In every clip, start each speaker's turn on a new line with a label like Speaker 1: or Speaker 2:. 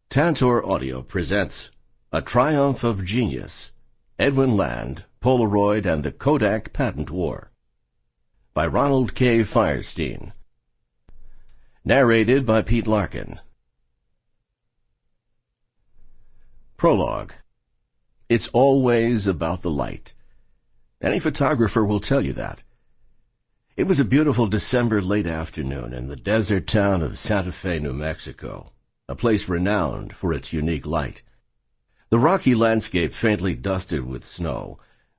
Speaker 1: Tantor Audio presents A Triumph of Genius, Edwin Land, Polaroid, and the Kodak Patent War by Ronald K. Fierstein. Narrated by Pete Larkin. Prologue. It's always about the light. Any photographer will tell you that. It was a beautiful December late afternoon in the desert town of Santa Fe, New Mexico, a place renowned for its unique light. The rocky landscape, faintly dusted with snow,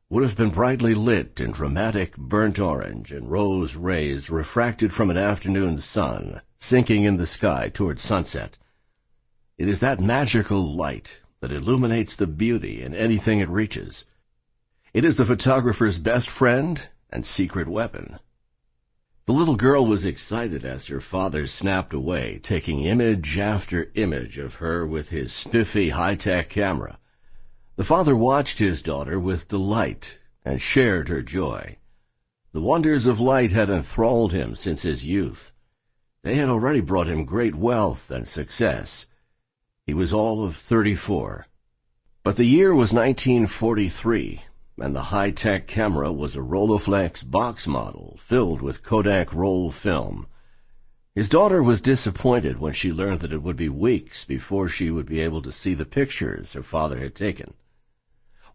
Speaker 1: would have been brightly lit in dramatic burnt orange and rose rays refracted from an afternoon sun sinking in the sky toward sunset. It is that magical light that illuminates the beauty in anything it reaches. It is the photographer's best friend and secret weapon. The little girl was excited as her father snapped away, taking image after image of her with his spiffy high-tech camera. The father watched his daughter with delight and shared her joy. The wonders of light had enthralled him since his youth. They had already brought him great wealth and success. He was all of 34. But the year was 1943. And the high-tech camera was a Rolleiflex box model filled with Kodak roll film. His daughter was disappointed when she learned that it would be weeks before she would be able to see the pictures her father had taken.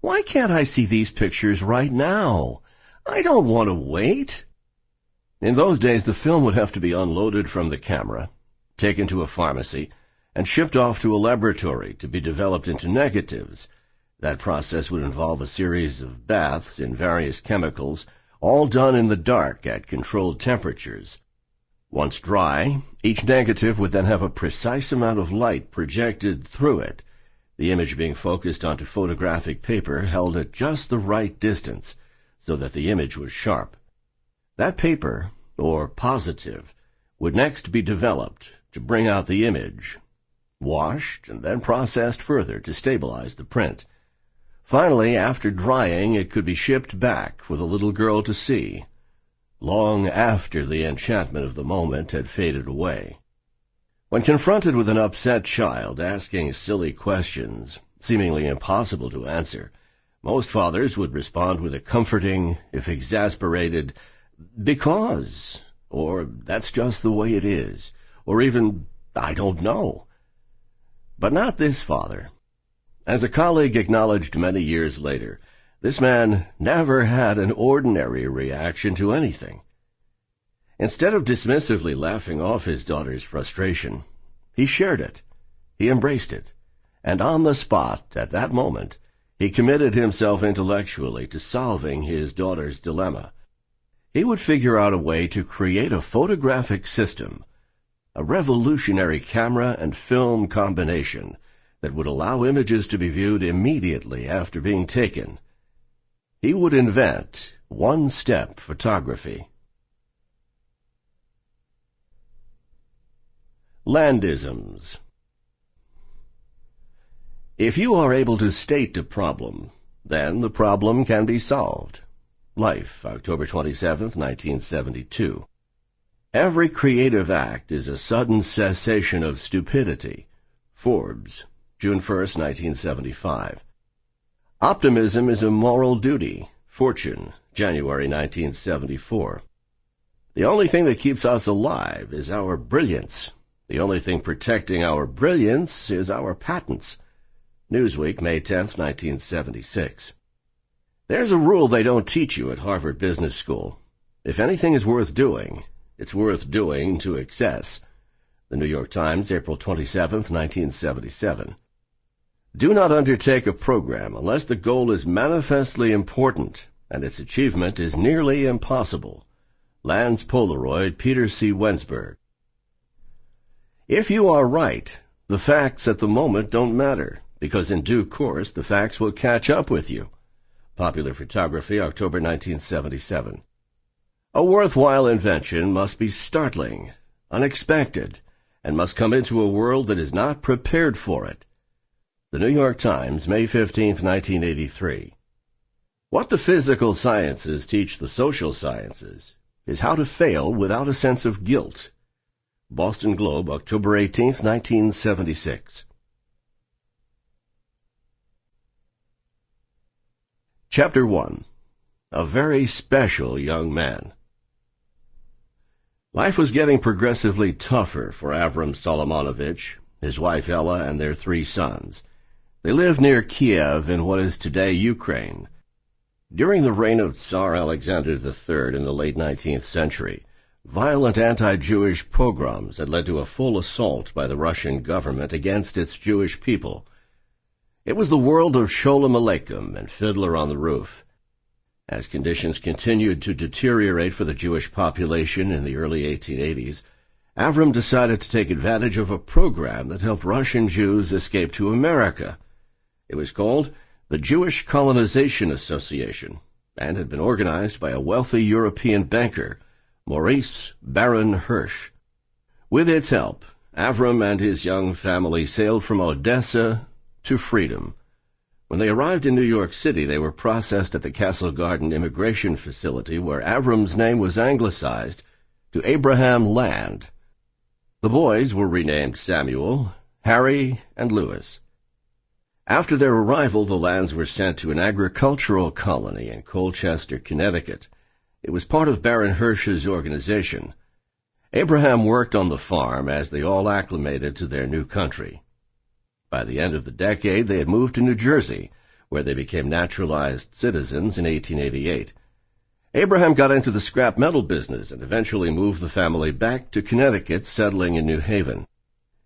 Speaker 1: "Why can't I see these pictures right now? I don't want to wait." In those days, the film would have to be unloaded from the camera, taken to a pharmacy, and shipped off to a laboratory to be developed into negatives. That process would involve a series of baths in various chemicals, all done in the dark at controlled temperatures. Once dry, each negative would then have a precise amount of light projected through it, the image being focused onto photographic paper held at just the right distance, so that the image was sharp. That paper, or positive, would next be developed to bring out the image, washed and then processed further to stabilize the print. Finally, after drying, it could be shipped back for the little girl to see, long after the enchantment of the moment had faded away. When confronted with an upset child asking silly questions, seemingly impossible to answer, most fathers would respond with a comforting, if exasperated, "Because," or "That's just the way it is," or even, "I don't know." But not this father. As a colleague acknowledged many years later, this man never had an ordinary reaction to anything. Instead of dismissively laughing off his daughter's frustration, he shared it, he embraced it, and on the spot, at that moment, he committed himself intellectually to solving his daughter's dilemma. He would figure out a way to create a photographic system, a revolutionary camera and film combination that would allow images to be viewed immediately after being taken. He would invent one-step photography. Landisms. If you are able to state a problem, then the problem can be solved. Life, October 27, 1972. Every creative act is a sudden cessation of stupidity. Forbes, June 1, 1975. Optimism is a moral duty. Fortune, January 1974. The only thing that keeps us alive is our brilliance. The only thing protecting our brilliance is our patents. Newsweek, May 10, 1976. There's a rule they don't teach you at Harvard Business School. If anything is worth doing, it's worth doing to excess. The New York Times, April 27, 1977. Do not undertake a program unless the goal is manifestly important and its achievement is nearly impossible. Land's Polaroid, Peter C. Wensberg. If you are right, the facts at the moment don't matter, because in due course the facts will catch up with you. Popular Photography, October 1977. A worthwhile invention must be startling, unexpected, and must come into a world that is not prepared for it. The New York Times, May 15, 1983. What the physical sciences teach the social sciences is how to fail without a sense of guilt. Boston Globe, October 18, 1976. Chapter 1. A Very Special Young Man. Life was getting progressively tougher for Avram Solomonovich, his wife Ella, and their 3 sons. They lived near Kiev in what is today Ukraine. During the reign of Tsar Alexander III in the late 19th century, violent anti-Jewish pogroms had led to a full assault by the Russian government against its Jewish people. It was the world of Sholem Aleichem and Fiddler on the Roof. As conditions continued to deteriorate for the Jewish population in the early 1880s, Avram decided to take advantage of a program that helped Russian Jews escape to America. It was called the Jewish Colonization Association and had been organized by a wealthy European banker, Maurice Baron Hirsch. With its help, Avram and his young family sailed from Odessa to freedom. When they arrived in New York City, they were processed at the Castle Garden immigration facility, where Avram's name was anglicized to Abraham Land. The boys were renamed Samuel, Harry, and Louis. After their arrival, the Lands were sent to an agricultural colony in Colchester, Connecticut. It was part of Baron Hirsch's organization. Abraham worked on the farm as they all acclimated to their new country. By the end of the decade, they had moved to New Jersey, where they became naturalized citizens in 1888. Abraham got into the scrap metal business and eventually moved the family back to Connecticut, settling in New Haven.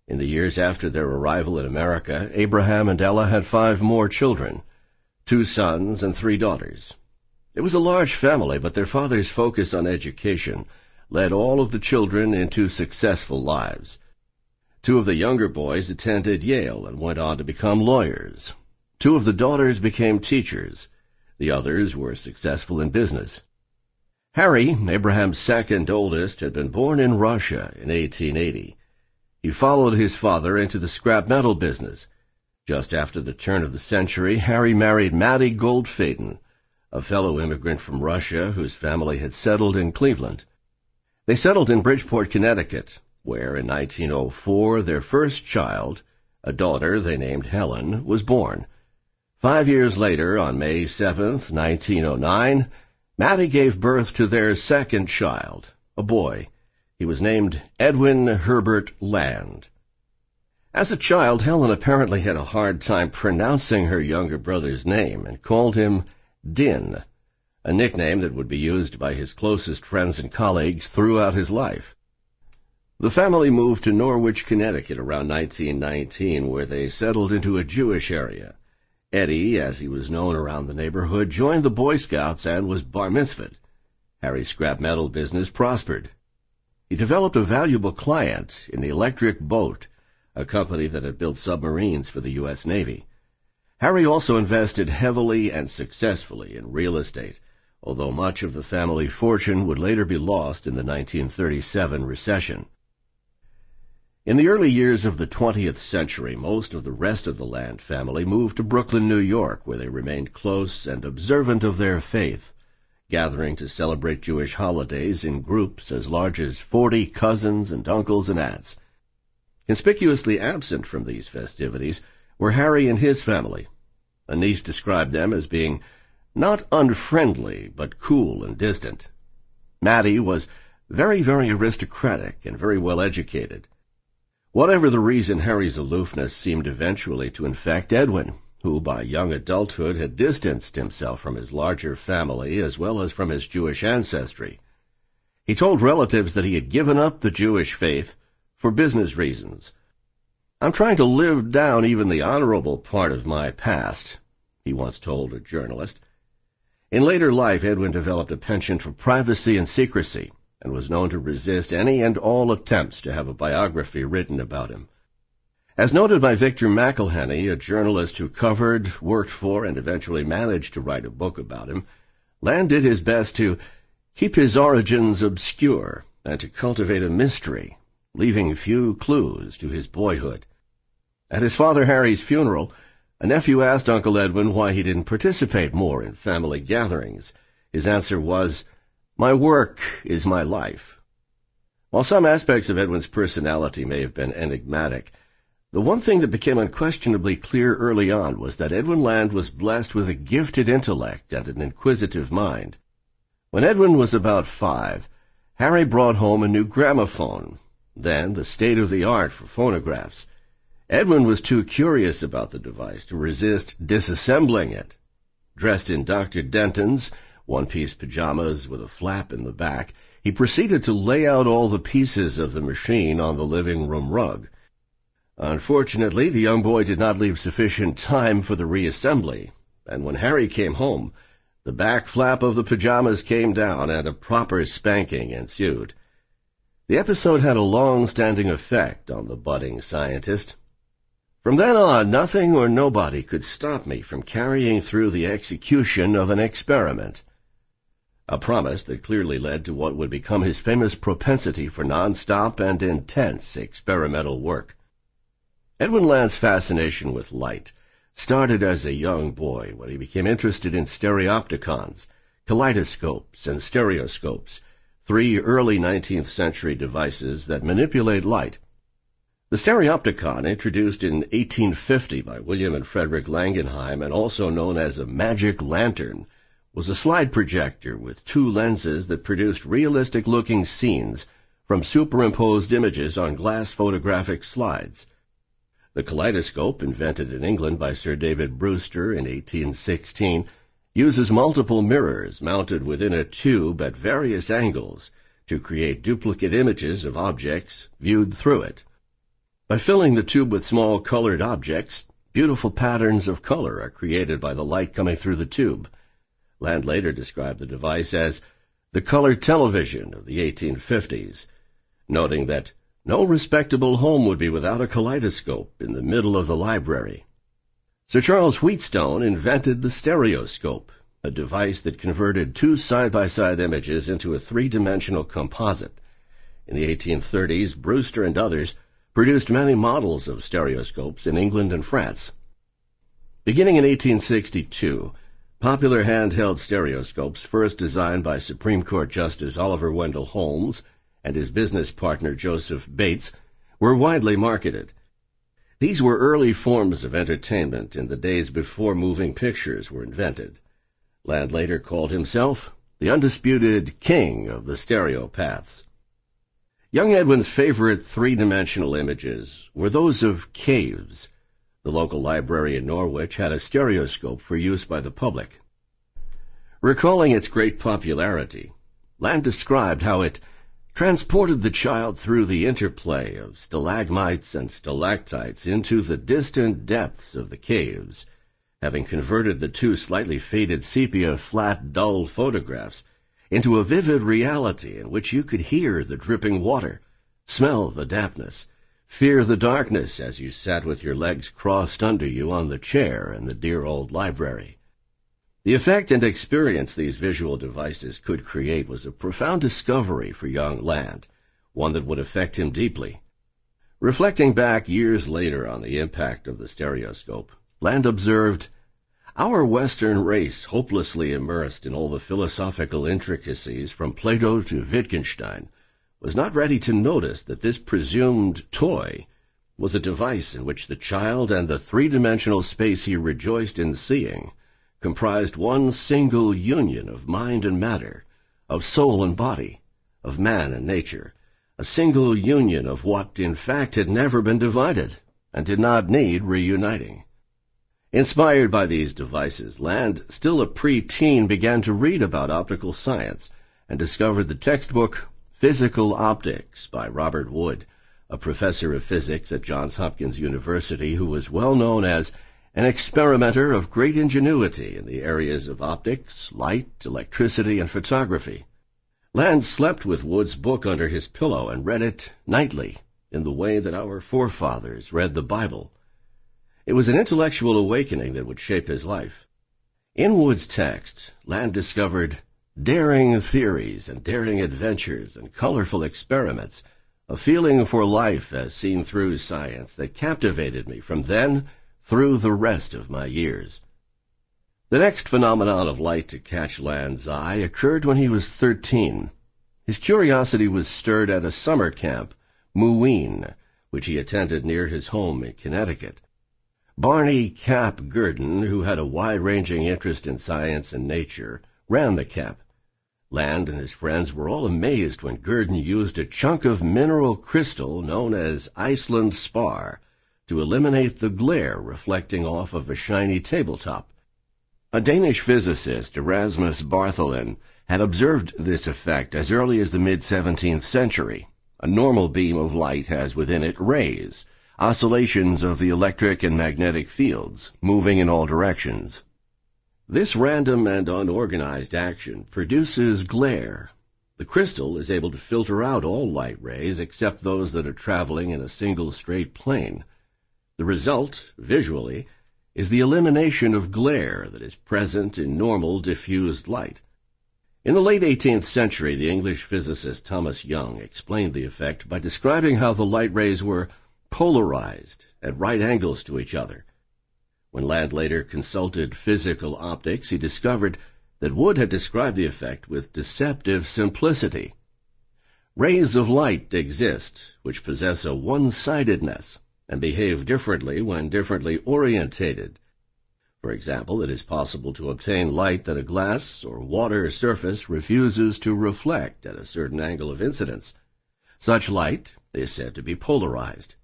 Speaker 1: In the years after their arrival in America, Abraham and Ella had 5 more children, 2 sons and 3 daughters. It was a large family, but their father's focus on education led all of the children into successful lives. 2 of the younger boys attended Yale and went on to become lawyers. 2 of the daughters became teachers. The others were successful in business. Harry, Abraham's second oldest, had been born in Russia in 1880. He followed his father into the scrap metal business. Just after the turn of the century, Harry married Mattie Goldfaden, a fellow immigrant from Russia whose family had settled in Cleveland. They settled in Bridgeport, Connecticut, where in 1904 their first child, a daughter they named Helen, was born. 5 years later, on May 7th, 1909, Mattie gave birth to their second child, a boy. He was named Edwin Herbert Land. As a child, Helen apparently had a hard time pronouncing her younger brother's name and called him Din, a nickname that would be used by his closest friends and colleagues throughout his life. The family moved to Norwich, Connecticut around 1919, where they settled into a Jewish area. Eddie, as he was known around the neighborhood, joined the Boy Scouts and was bar mitzvahed. Harry's scrap metal business prospered. He developed a valuable client in the Electric Boat, a company that had built submarines for the U.S. Navy. Harry also invested heavily and successfully in real estate, although much of the family fortune would later be lost in the 1937 recession. In the early years of the 20th century, most of the rest of the Land family moved to Brooklyn, New York, where they remained close and observant of their faith, gathering to celebrate Jewish holidays in groups as large as 40 cousins and uncles and aunts. Conspicuously absent from these festivities were Harry and his family. A niece described them as being not unfriendly, but cool and distant. Mattie was very, very aristocratic and very well educated. Whatever the reason, Harry's aloofness seemed eventually to infect Edwin, who by young adulthood had distanced himself from his larger family as well as from his Jewish ancestry. He told relatives that he had given up the Jewish faith for business reasons. "I'm trying to live down even the honorable part of my past," he once told a journalist. In later life, Edwin developed a penchant for privacy and secrecy, and was known to resist any and all attempts to have a biography written about him. As noted by Victor McElhenney, a journalist who covered, worked for, and eventually managed to write a book about him, Land did his best to keep his origins obscure and to cultivate a mystery, leaving few clues to his boyhood. At his father Harry's funeral, a nephew asked Uncle Edwin why he didn't participate more in family gatherings. His answer was, "My work is my life." While some aspects of Edwin's personality may have been enigmatic, The one thing that became unquestionably clear early on was that Edwin Land was blessed with a gifted intellect and an inquisitive mind. When Edwin was about 5, Harry brought home a new gramophone, then the state-of-the-art for phonographs. Edwin was too curious about the device to resist disassembling it. Dressed in Dr. Denton's one-piece pajamas with a flap in the back, he proceeded to lay out all the pieces of the machine on the living room rug. Unfortunately, the young boy did not leave sufficient time for the reassembly, and when Harry came home, the back flap of the pajamas came down and a proper spanking ensued. The episode had a long-standing effect on the budding scientist. From then on, nothing or nobody could stop me from carrying through the execution of an experiment. A promise that clearly led to what would become his famous propensity for non-stop and intense experimental work. Edwin Land's fascination with light started as a young boy when he became interested in stereopticons, kaleidoscopes, and stereoscopes, 3 early 19th century devices that manipulate light. The stereopticon, introduced in 1850 by William and Frederick Langenheim and also known as a magic lantern, was a slide projector with 2 lenses that produced realistic-looking scenes from superimposed images on glass photographic slides. The kaleidoscope, invented in England by Sir David Brewster in 1816, uses multiple mirrors mounted within a tube at various angles to create duplicate images of objects viewed through it. By filling the tube with small colored objects, beautiful patterns of color are created by the light coming through the tube. Land later described the device as the color television of the 1850s, noting that no respectable home would be without a kaleidoscope in the middle of the library. Sir Charles Wheatstone invented the stereoscope, a device that converted 2 side-by-side images into a 3-dimensional composite. In the 1830s, Brewster and others produced many models of stereoscopes in England and France. Beginning in 1862, popular handheld stereoscopes, first designed by Supreme Court Justice Oliver Wendell Holmes and his business partner Joseph Bates, were widely marketed. These were early forms of entertainment in the days before moving pictures were invented. Land later called himself the undisputed king of the stereopaths. Young Edwin's favorite 3-dimensional images were those of caves. The local library in Norwich had a stereoscope for use by the public. Recalling its great popularity, Land described how it transported the child through the interplay of stalagmites and stalactites into the distant depths of the caves, having converted the 2 slightly faded sepia flat, dull photographs into a vivid reality in which you could hear the dripping water, smell the dampness, fear the darkness as you sat with your legs crossed under you on the chair in the dear old library. The effect and experience these visual devices could create was a profound discovery for young Land, one that would affect him deeply. Reflecting back years later on the impact of the stereoscope, Land observed, "Our Western race, hopelessly immersed in all the philosophical intricacies from Plato to Wittgenstein, was not ready to notice that this presumed toy was a device in which the child and the 3-dimensional space he rejoiced in seeing comprised one single union of mind and matter, of soul and body, of man and nature, a single union of what in fact had never been divided and did not need reuniting." Inspired by these devices, Land, still a pre-teen, began to read about optical science and discovered the textbook Physical Optics by Robert Wood, a professor of physics at Johns Hopkins University who was well known as an experimenter of great ingenuity in the areas of optics, light, electricity, and photography. Land slept with Wood's book under his pillow and read it nightly, in the way that our forefathers read the Bible. It was an intellectual awakening that would shape his life. In Wood's text, Land discovered daring theories and daring adventures and colorful experiments, a feeling for life as seen through science that captivated me from then through the rest of my years. The next phenomenon of light to catch Land's eye occurred when he was 13. His curiosity was stirred at a summer camp, Mooween, which he attended near his home in Connecticut. Barney Cap Gurdon, who had a wide-ranging interest in science and nature, ran the camp. Land and his friends were all amazed when Gurdon used a chunk of mineral crystal known as Iceland spar to eliminate the glare reflecting off of a shiny tabletop. A Danish physicist, Erasmus Bartholin, had observed this effect as early as the mid-17th century. A normal beam of light has within it rays, oscillations of the electric and magnetic fields, moving in all directions. This random and unorganized action produces glare. The crystal is able to filter out all light rays except those that are traveling in a single straight plane. The result, visually, is the elimination of glare that is present in normal diffused light. In the late 18th century, the English physicist Thomas Young explained the effect by describing how the light rays were polarized at right angles to each other. When Land later consulted physical optics, he discovered that Wood had described the effect with deceptive simplicity. Rays of light exist which possess a one-sidedness and behave differently when differently orientated. For example, it is possible to obtain light that a glass or water surface refuses to reflect at a certain angle of incidence. Such light is said to be polarized.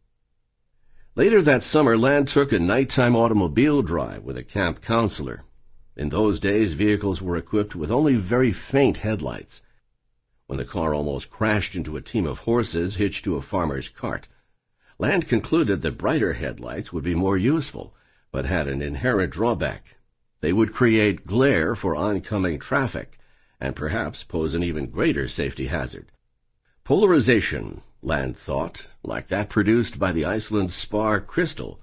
Speaker 1: Later that summer, Land took a nighttime automobile drive with a camp counselor. In those days, vehicles were equipped with only very faint headlights. When the car almost crashed into a team of horses hitched to a farmer's cart, Land concluded that brighter headlights would be more useful, but had an inherent drawback. They would create glare for oncoming traffic, and perhaps pose an even greater safety hazard. Polarization, Land thought, like that produced by the Iceland spar crystal,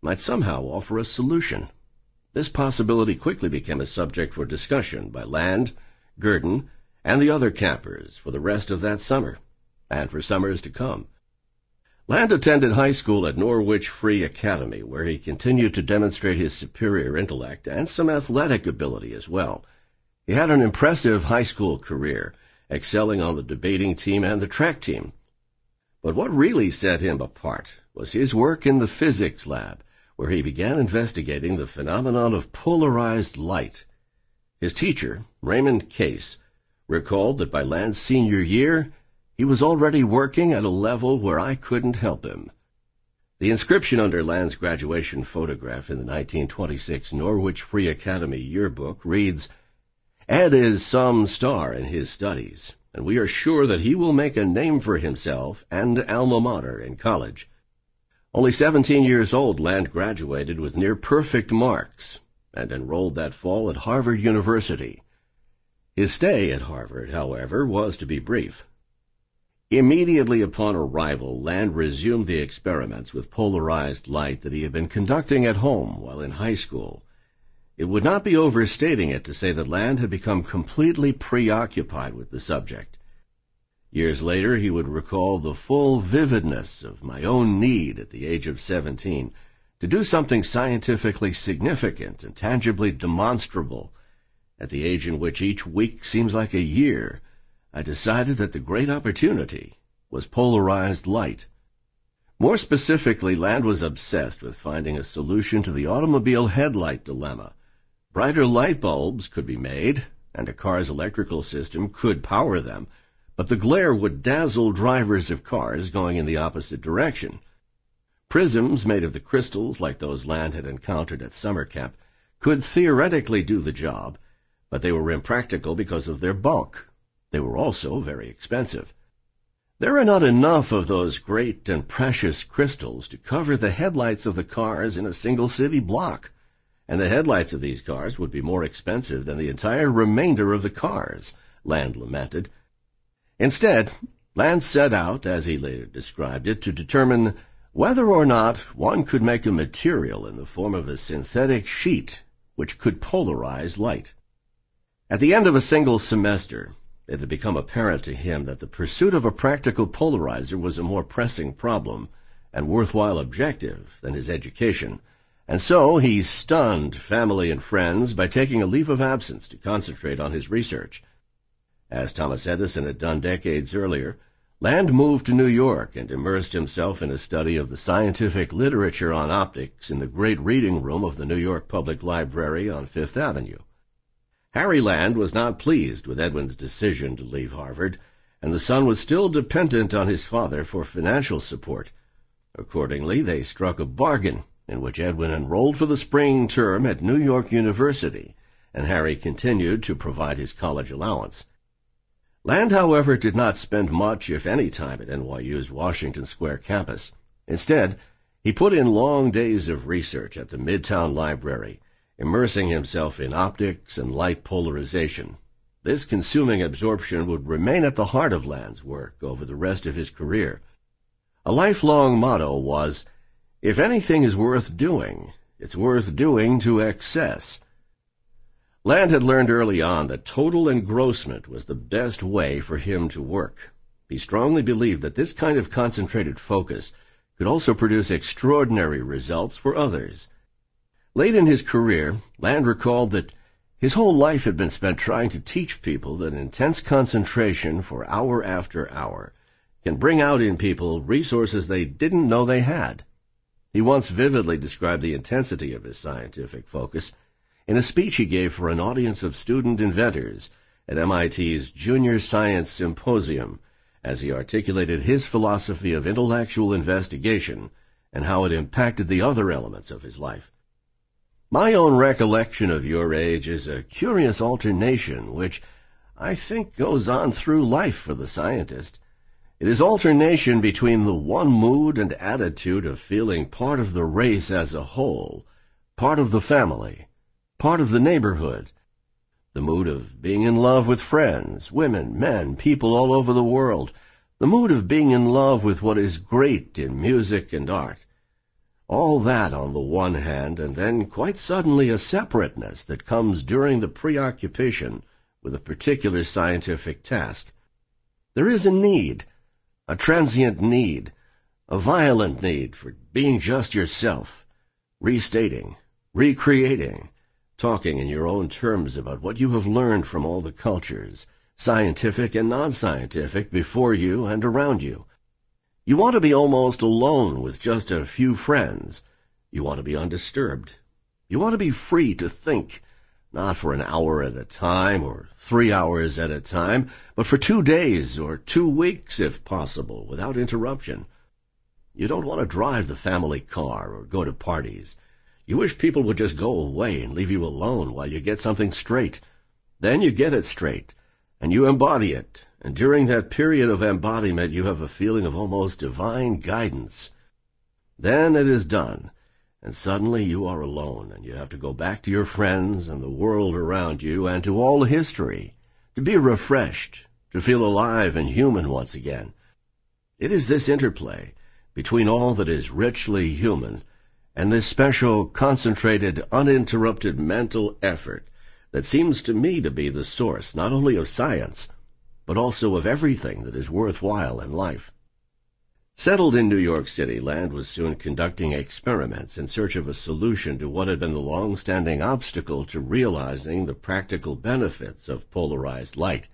Speaker 1: might somehow offer a solution. This possibility quickly became a subject for discussion by Land, Gurdon, and the other campers for the rest of that summer, and for summers to come. Land attended high school at Norwich Free Academy, where he continued to demonstrate his superior intellect and some athletic ability as well. He had an impressive high school career, excelling on the debating team and the track team. But what really set him apart was his work in the physics lab, where he began investigating the phenomenon of polarized light. His teacher, Raymond Case, recalled that by Land's senior year, he was already working at a level where I couldn't help him. The inscription under Land's graduation photograph in the 1926 Norwich Free Academy yearbook reads, "Ed is some star in his studies, and we are sure that he will make a name for himself and alma mater in college." Only 17 years old, Land graduated with near-perfect marks and enrolled that fall at Harvard University. His stay at Harvard, however, was to be brief. Immediately upon arrival, Land resumed the experiments with polarized light that he had been conducting at home while in high school. It would not be overstating it to say that Land had become completely preoccupied with the subject. Years later, he would recall the full vividness of my own need at the age of 17 to do something scientifically significant and tangibly demonstrable. At the age in which each week seems like a year, I decided that the great opportunity was polarized light. More specifically, Land was obsessed with finding a solution to the automobile headlight dilemma. Brighter light bulbs could be made, and a car's electrical system could power them, but the glare would dazzle drivers of cars going in the opposite direction. Prisms made of the crystals, like those Land had encountered at summer camp, could theoretically do the job, but they were impractical because of their bulk. They were also very expensive. There are not enough of those great and precious crystals to cover the headlights of the cars in a single city block, and the headlights of these cars would be more expensive than the entire remainder of the cars, Land lamented. Instead, Land set out, as he later described it, to determine whether or not one could make a material in the form of a synthetic sheet which could polarize light. At the end of a single semester, it had become apparent to him that the pursuit of a practical polarizer was a more pressing problem and worthwhile objective than his education, and so he stunned family and friends by taking a leave of absence to concentrate on his research. As Thomas Edison had done decades earlier, Land moved to New York and immersed himself in a study of the scientific literature on optics in the great reading room of the New York Public Library on Fifth Avenue. Harry Land was not pleased with Edwin's decision to leave Harvard, and the son was still dependent on his father for financial support. Accordingly, they struck a bargain in which Edwin enrolled for the spring term at New York University, and Harry continued to provide his college allowance. Land, however, did not spend much, if any, time at NYU's Washington Square campus. Instead, he put in long days of research at the Midtown Library, immersing himself in optics and light polarization. This consuming absorption would remain at the heart of Land's work over the rest of his career. A lifelong motto was, "If anything is worth doing, it's worth doing to excess." Land had learned early on that total engrossment was the best way for him to work. He strongly believed that this kind of concentrated focus could also produce extraordinary results for others. Late in his career, Land recalled that his whole life had been spent trying to teach people that intense concentration for hour after hour can bring out in people resources they didn't know they had. He once vividly described the intensity of his scientific focus in a speech he gave for an audience of student inventors at MIT's Junior Science Symposium, as he articulated his philosophy of intellectual investigation and how it impacted the other elements of his life. "My own recollection of your age is a curious alternation which I think goes on through life for the scientist. It is alternation between the one mood and attitude of feeling part of the race as a whole, part of the family, part of the neighborhood, the mood of being in love with friends, women, men, people all over the world, the mood of being in love with what is great in music and art. All that on the one hand, and then quite suddenly a separateness that comes during the preoccupation with a particular scientific task. There is a need, a transient need, a violent need for being just yourself, restating, recreating, talking in your own terms about what you have learned from all the cultures, scientific and non-scientific, before you and around you. You want to be almost alone with just a few friends. You want to be undisturbed. You want to be free to think, not for an hour at a time or 3 hours at a time, but for 2 days or 2 weeks, if possible, without interruption. You don't want to drive the family car or go to parties. You wish people would just go away and leave you alone while you get something straight. Then you get it straight, and you embody it, and during that period of embodiment you have a feeling of almost divine guidance. Then it is done, and suddenly you are alone, and you have to go back to your friends and the world around you and to all history, to be refreshed, to feel alive and human once again. It is this interplay between all that is richly human and this special, concentrated, uninterrupted mental effort that seems to me to be the source not only of science, but also of everything that is worthwhile in life. Settled in New York City, Land was soon conducting experiments in search of a solution to what had been the long-standing obstacle to realizing the practical benefits of polarized light.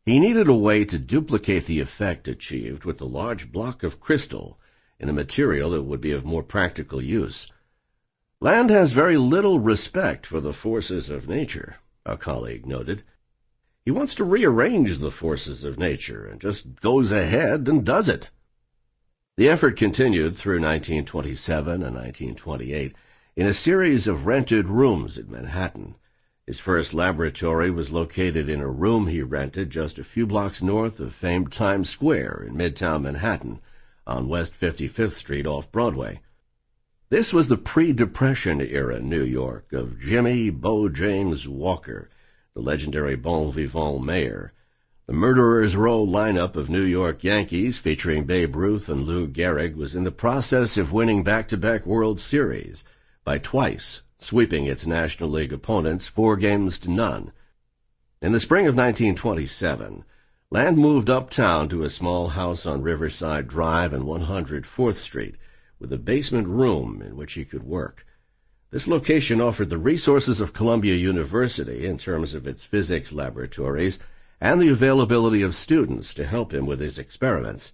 Speaker 1: He needed a way to duplicate the effect achieved with the large block of crystal in a material that would be of more practical use. Land has very little respect for the forces of nature, a colleague noted. He wants to rearrange the forces of nature and just goes ahead and does it. The effort continued through 1927 and 1928 in a series of rented rooms in Manhattan. His first laboratory was located in a room he rented just a few blocks north of famed Times Square in Midtown Manhattan, on West 55th Street off Broadway. This was the pre-Depression era New York of Jimmy Bo James Walker, the legendary bon vivant mayor. The Murderers Row lineup of New York Yankees, featuring Babe Ruth and Lou Gehrig, was in the process of winning back-to-back World Series by twice sweeping its National League opponents 4-0. In the spring of 1927, Land moved uptown to a small house on Riverside Drive and 104th Street, with a basement room in which he could work. This location offered the resources of Columbia University in terms of its physics laboratories and the availability of students to help him with his experiments.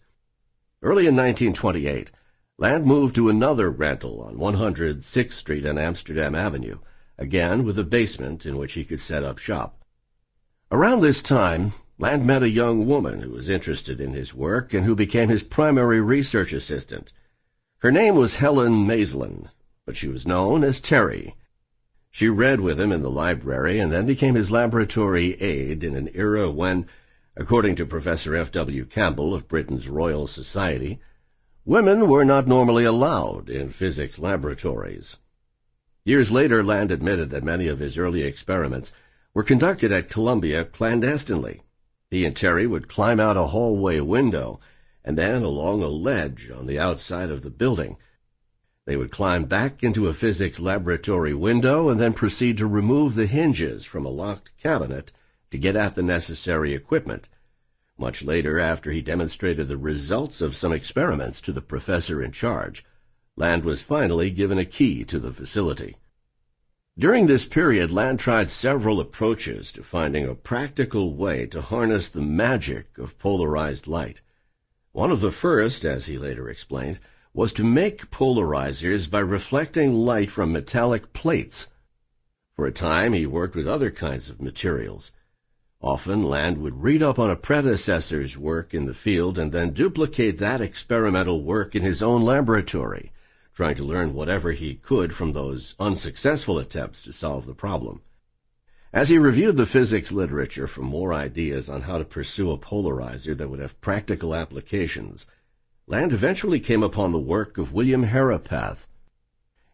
Speaker 1: Early in 1928, Land moved to another rental on 106th Street and Amsterdam Avenue, again with a basement in which he could set up shop. Around this time, Land met a young woman who was interested in his work and who became his primary research assistant. Her name was Helen Maislin, but she was known as Terry. She read with him in the library and then became his laboratory aide in an era when, according to Professor F.W. Campbell of Britain's Royal Society, women were not normally allowed in physics laboratories. Years later, Land admitted that many of his early experiments were conducted at Columbia clandestinely. He and Terry would climb out a hallway window and then along a ledge on the outside of the building. They would climb back into a physics laboratory window and then proceed to remove the hinges from a locked cabinet to get at the necessary equipment. Much later, after he demonstrated the results of some experiments to the professor in charge, Land was finally given a key to the facility. During this period, Land tried several approaches to finding a practical way to harness the magic of polarized light. One of the first, as he later explained, was to make polarizers by reflecting light from metallic plates. For a time, he worked with other kinds of materials. Often, Land would read up on a predecessor's work in the field and then duplicate that experimental work in his own laboratory, trying to learn whatever he could from those unsuccessful attempts to solve the problem. As he reviewed the physics literature for more ideas on how to pursue a polarizer that would have practical applications, Land eventually came upon the work of William Herapath.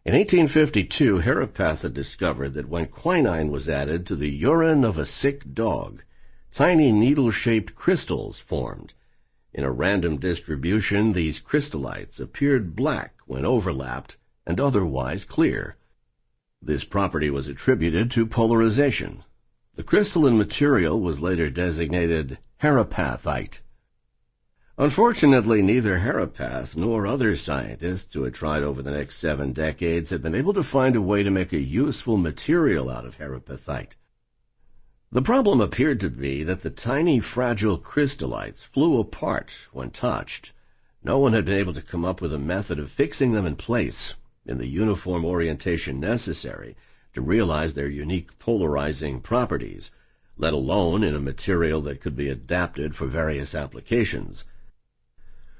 Speaker 1: In 1852, Herapath had discovered that when quinine was added to the urine of a sick dog, tiny needle-shaped crystals formed. In a random distribution, these crystallites appeared black when overlapped and otherwise clear. This property was attributed to polarization. The crystalline material was later designated Herapathite. Unfortunately, neither Herapath nor other scientists who had tried over the next 7 decades had been able to find a way to make a useful material out of Herapathite. The problem appeared to be that the tiny, fragile crystallites flew apart when touched. No one had been able to come up with a method of fixing them in place in the uniform orientation necessary to realize their unique polarizing properties, let alone in a material that could be adapted for various applications.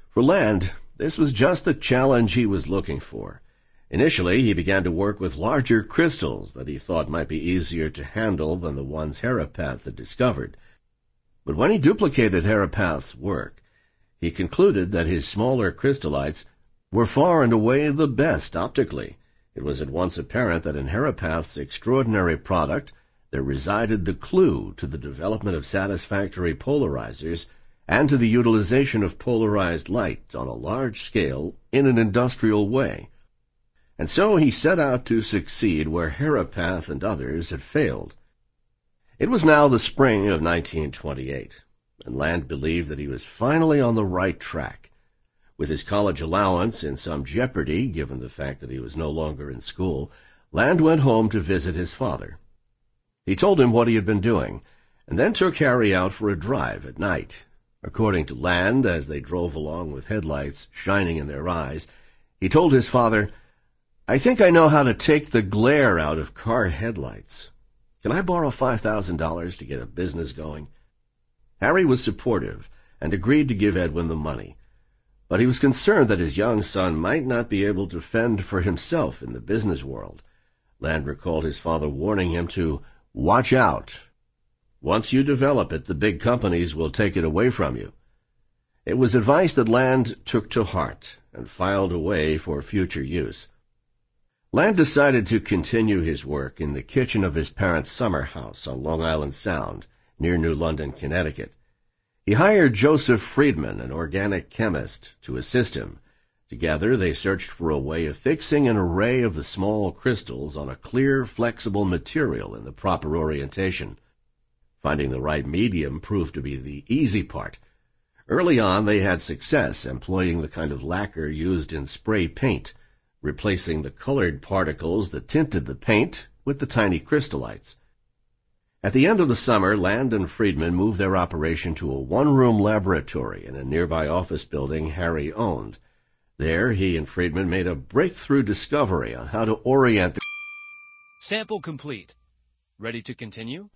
Speaker 1: For Land, this was just the challenge he was looking for. Initially, he began to work with larger crystals that he thought might be easier to handle than the ones Herapath had discovered. But when he duplicated Herapath's work, he concluded that his smaller crystallites were far and away the best optically. It was at once apparent that in Herapath's extraordinary product there resided the clue to the development of satisfactory polarizers and to the utilization of polarized light on a large scale in an industrial way. And so he set out to succeed where Herapath and others had failed. It was now the spring of 1928, and Land believed that he was finally on the right track. With his college allowance in some jeopardy, given the fact that he was no longer in school, Land went home to visit his father. He told him what he had been doing, and then took Harry out for a drive at night. According to Land, as they drove along with headlights shining in their eyes, he told his father, "I think I know how to take the glare out of car headlights. Can I borrow $5,000 to get a business going?" Harry was supportive and agreed to give Edwin the money, but he was concerned that his young son might not be able to fend for himself in the business world. Land recalled his father warning him to watch out. Once you develop it, the big companies will take it away from you. It was advice that Land took to heart and filed away for future use. Land decided to continue his work in the kitchen of his parents' summer house on Long Island Sound, near New London, Connecticut. He hired Joseph Friedman, an organic chemist, to assist him. Together they searched for a way of fixing an array of the small crystals on a clear, flexible material in the proper orientation. Finding the right medium proved to be the easy part. Early on they had success employing the kind of lacquer used in spray paint, replacing the colored particles that tinted the paint with the tiny crystallites. At the end of the summer, Land and Friedman moved their operation to a one-room laboratory in a nearby office building Harry owned. There, he and Friedman made a breakthrough discovery on how to orient the...
Speaker 2: Sample complete. Ready to continue?